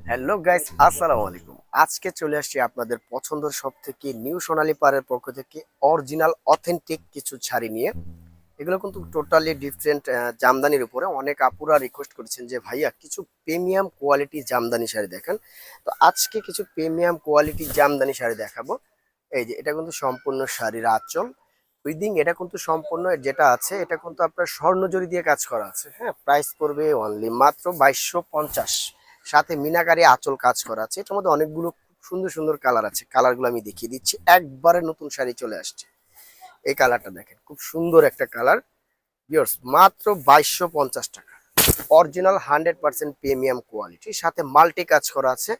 Hello guys, আসসালামু আলাইকুম। আজকে চলে আসছি আপনাদের পছন্দের সব থেকে নিউ সোনালী পাড়ের পক্ষ থেকে অরিজিনাল অথেন্টিক কিছু শাড়ি নিয়ে। এগুলো কিন্তু টোটালি ডিফারেন্ট জামদানির উপরে। অনেক আপুরা রিকোয়েস্ট করেছেন যে ভাইয়া কিছু প্রিমিয়াম কোয়ালিটি জামদানি শাড়ি দেখান। তো আজকে কিছু প্রিমিয়াম কোয়ালিটি জামদানি শাড়ি দেখাবো। এই যে এটা কিন্তু সম্পূর্ণ শাড়ির আঁচল উইদিং, এটা কিন্তু সম্পূর্ণ যেটা আছে এটা কিন্তু আপনার স্বর্ণজরি দিয়ে কাজ করা আছে। হ্যাঁ, প্রাইস পড়বে অনলি মাত্র 2250। সাথে মিনাকারি আঁচল কাজ করা আছে। এটার মধ্যে অনেকগুলো খুব সুন্দর সুন্দর কালার আছে। কালারগুলো আমি দেখিয়ে দিচ্ছি। একবারে নতুন শাড়ি চলে আসছে। এই কালারটা দেখেন, খুব সুন্দর একটা কালার। ভিউয়ার্স, মাত্র 2250 টাকা। অরিজিনাল 100% প্রিমিয়াম কোয়ালিটি, সাথে মাল্টি কাজ করা আছে।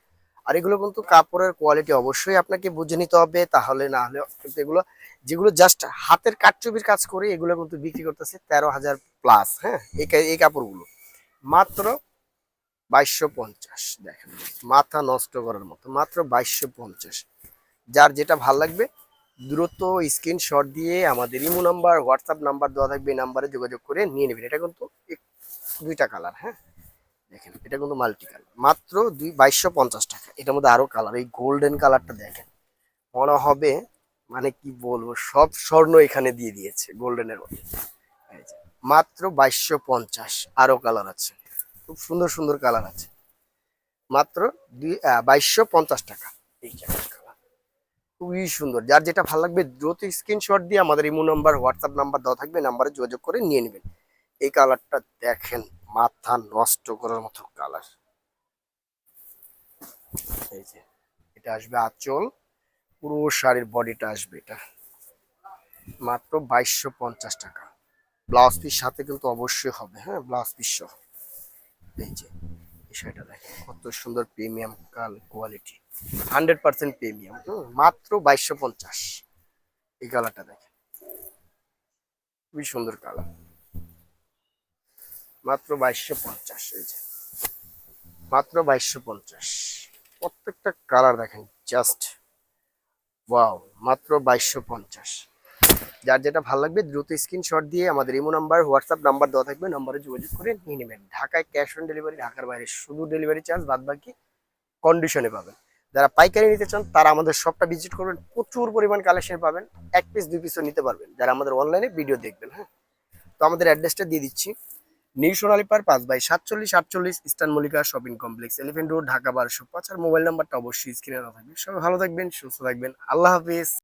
আর এগুলো কিন্তু কাপড়ের কোয়ালিটি অবশ্যই আপনাকে বুঝে নিতে হবে, তাহলে না হলে কিন্তু এগুলো যেগুলো জাস্ট হাতের কাটচুপির কাজ করে এগুলো কিন্তু বিক্রি করতেছে 13,000+। হ্যাঁ, এই কাপড়গুলো মাত্র 2250। দেখেন, মাথা নষ্ট করার মতো, মাত্র 2250। যার যেটা ভাল লাগবে দ্রুত স্ক্রিনশট দিয়ে আমাদের ইমো নাম্বার, হোয়াটসঅ্যাপ নাম্বার দেওয়া থাকবে, এই নাম্বারে যোগাযোগ করে নিয়ে নেবেন। এটা কিন্তু দুইটা কালার। হ্যাঁ, দেখেন এটা কিন্তু মাল্টি কালার, মাত্র 2250 টাকা। এটার মধ্যে আরো কালার, এই গোল্ডেন কালারটা দেখেন, মনে হবে মানে কি বলবো, সব স্বর্ণ এখানে দিয়ে দিয়েছে গোল্ডেনের মধ্যে। এই যে, মাত্র 2250। আরো কালার আছে, খুব সুন্দর সুন্দর কালার আছে। মাত্র 2250 টাকা। এই কালার খুবই সুন্দর। যার যেটা ভালো লাগবে দ্রুত স্ক্রিনশট দিয়ে আমাদের ইমো নাম্বার, হোয়াটসঅ্যাপ নাম্বার দেওয়া থাকবে, নাম্বারে যোগাযোগ করে নিয়ে নেবেন। এই কালারটা দেখেন, মাথা নষ্ট করার মতো কালার। এই যে, এটা আসবে আঁচল, পুরো শাড়ির বডিটা আসবে এটা। মাত্র 2250 টাকা। ব্লাউজ পিস সাথে কিন্তু অবশ্যই হবে। হ্যাঁ, ব্লাউজ পিস সহ। এই যে এই শাড়িটা দেখেন, কত সুন্দর প্রিমিয়াম কোয়ালিটি, 100% প্রিমিয়াম। মাত্র 2250। এই কালারটা দেখেন, খুবই সুন্দর কালার। মাত্র 2250। এই যে, মাত্র 2250। প্রত্যেকটা কালার দেখেন, জাস্ট ওয়াও। মাত্র 2250। যার যেটা ভালো লাগবে দ্রুত স্ক্রিনশট দিয়ে আমাদের ইমো নাম্বার, হোয়াটসঅ্যাপ নাম্বার দেওয়া থাকবে, নাম্বারে যোগাযোগ করে নিয়ে নেবেন। ঢাকায় ক্যাশ অন ডেলিভারি, ঢাকার বাইরে শুধু ডেলিভারি চার্জ, বাদ বাকি কন্ডিশনে পাবেন। যারা পাইকারি নিতে চান তারা আমাদের শপটা ভিজিট করবেন, প্রচুর পরিমাণ কালেকশন পাবেন। এক পিস দুই পিসও নিতে পারবেন যারা আমাদের অনলাইনে ভিডিও দেখবেন। হ্যাঁ, তো আমাদের অ্যাড্রেসটা দিয়ে দিচ্ছি। নিউ সোনালী পার 5/4748 eastern Mallika shopping complex, elephant road, Dhaka 1205। আর মোবাইল নাম্বারটা অবশ্যই স্ক্রিনে দেওয়া থাকবে। সবাই ভালো থাকবেন, সুস্থ থাকবেন। আল্লাহ হাফিজ।